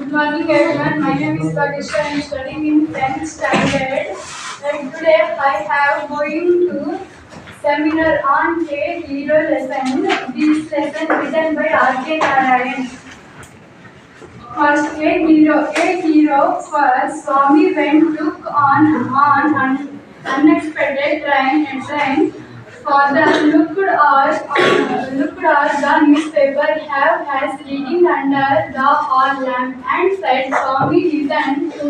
Good morning everyone, my name is Vagisha. I am studying in 10th standard and today I have going to seminar on a hero lesson. This lesson written by R.K. Narayan. First, a hero first Swami went took on an unexpected train. Father looked at the newspaper have has reading under the hall lamp and said, Swami, listen to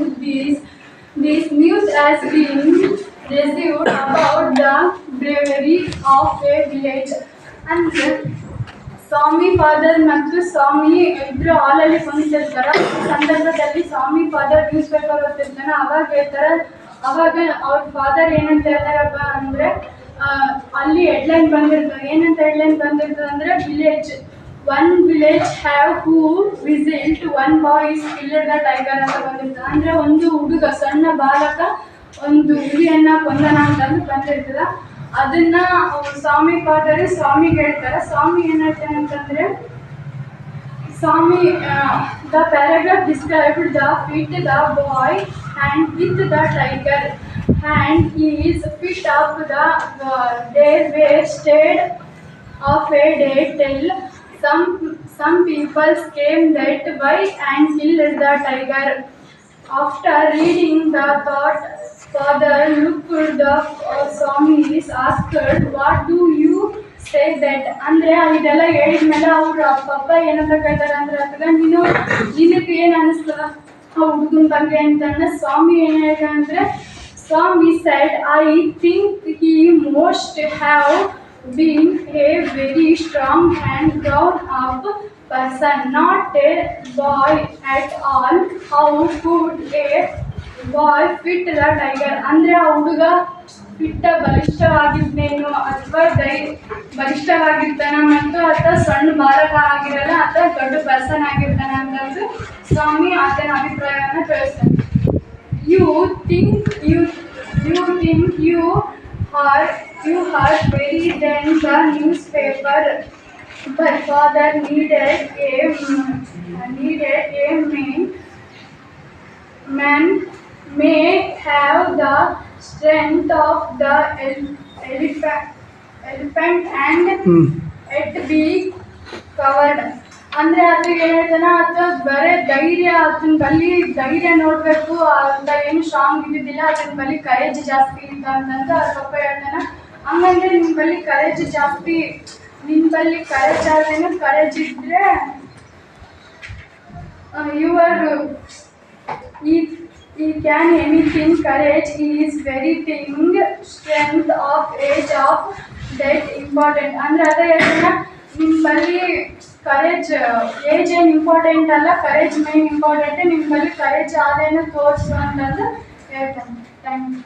this news has been received about the bravery of a village. And Swami father ಮತ್ತು ಸ್ವಾಮಿ ಇಬ್ರು ಹಾಲಲ್ಲಿ ಕುಂತಿರ್ತಾರ. ಸಂದರ್ಭದಲ್ಲಿ Swami father newspaper ಓದ್ತಿರ್ತಾನೆ. ಅವಾಗ ಹೇಳ್ತಾರೆ, ಅವಾಗ ಅವ್ರ ಫಾದರ್ ಏನಂತ ಹೇಳ್ತಾರಪ್ಪ ಅಂದ್ರೆ, ಅಲ್ಲಿ ಹೆಡ್ಲೈನ್ ಬಂದಿರ್ತದೆ. ಏನಂತ ಹೆಡ್ಲೈನ್ ಬಂದಿರ್ತದೆ ಅಂದ್ರೆ, one village have who visited one boy is killer the tiger ಅಂತ ಬಂದಿರ್ತದೆ. ಅಂದ್ರೆ ಒಂದು ಹುಡುಗ, ಸಣ್ಣ ಬಾಲಕ ಒಂದು ಹುಲಿಯನ್ನ ಕೊಂದನ ಅಂತಂದು ಬಂದಿರ್ತದ. ಅದನ್ನ ಸ್ವಾಮಿ ಫಾದರ್ ಸ್ವಾಮಿಗೆ ಹೇಳ್ತಾರೆ. ಸ್ವಾಮಿ ಏನ್ ಹೇಳ್ತಾನೆ ಅಂತಂದ್ರೆ, Swami the paragraph described the fit the boy and with the tiger and he is fit up they were stayed of a day till some people came that way and killed the tiger. After reading the thought, father looked the Swami is asked, what do you say that? ಅಂದ್ರೆ ಇದೆಲ್ಲ ಹೇಳಿದ್ಮೇಲೆ ಅವ್ರು ಪಪ್ಪ ಏನಂತ ಕೇಳ್ತಾರೆ ಅಂದ್ರೆ, ಅಥವಾ ನಿನಗೆ ಏನು ಅನಿಸ್ತದ ಆ ಹುಡುಗನ ಬಗ್ಗೆ ಅಂತಂದ್ರೆ, ಸ್ವಾಮಿ ಏನು ಹೇಳ್ತಾರೆ ಅಂದ್ರೆ, ಸ್ವಾಮಿ said, I think he must have been a very strong and grown up person, not a boy at all. How could a boy fit the tiger? ಅಂದ್ರೆ ಆ ಹುಡುಗ ಬಲಿಷ್ಠವಾಗಿದ್ದೇನೋ ಅಥವಾ ಬಲಿಷ್ಠವಾಗಿರ್ತಾನ ಮತ್ತು ಆತ ಸಣ್ಣ ಬಾಲಕ ಆಗಿರಲ್ಲ, ಆತ ದೊಡ್ಡ ಪರ್ಸನ್ ಆಗಿರ್ತಾನೆ ಅಂತಂದು ಸ್ವಾಮಿ ಆತನ ಅಭಿಪ್ರಾಯವನ್ನು ತಿಳಿಸ್ತಾನೆ. You think you are very than the newspaper. But father needed a man may have the strength of the elephant and it be covered. ಅಂದ್ರೆ ಅದು ಹೇಳ್ತಾನ, ಅಥವಾ ಬರೇ ಧೈರ್ಯ, ಅದನ್ನ ಬಲ್ಲಿ ಧೈರ್ಯ ನೋಡ್ಬೇಕು ಅಂತ ಏನು ಸ್ಟ್ರಾಂಗ್ ಇದ್ದಿದ್ದಿಲ್ಲ, ಅದನ್ನ ಬಲ್ಲಿ ಕರೇಜ್ ಜಾಸ್ತಿ ಇದ್ದ ಅಂತಂದು ಅವ್ರ ಪಪ್ಪ ಹೇಳ್ತಾನ. ಹಂಗಂದ್ರೆ ನಿನ್ನ ಬಲ್ಲಿ ಕರೇಜ್ ಜಾಸ್ತಿ, ನಿನ್ನ ಬಲ್ಲಿ ಕರೇಜ್ ಆದ್ರೇನು, ಕರೇಜ್ ಇದ್ರೆ he can anything. Courage is very thing, strength of age of that important. ಅಂದ್ರೆ ಅದೇ ಹೇಳ್ತಾನ, ನಿಮ್ಮ ಬಲ್ಲಿ ಕರೇಜ್ ಏಜ್ ಏನು ಇಂಪಾರ್ಟೆಂಟ್ ಅಲ್ಲ, ಕರೇಜ್ ಮೇನ್ ಇಂಪಾರ್ಟೆಂಟ್. ನಿಮ್ಮ ಬಳಿ ಕರೇಜ್ ಆದೇನು ತೋರಿಸು ಅಂತಂದು ಹೇಳ್ತಾನೆ. Thank you.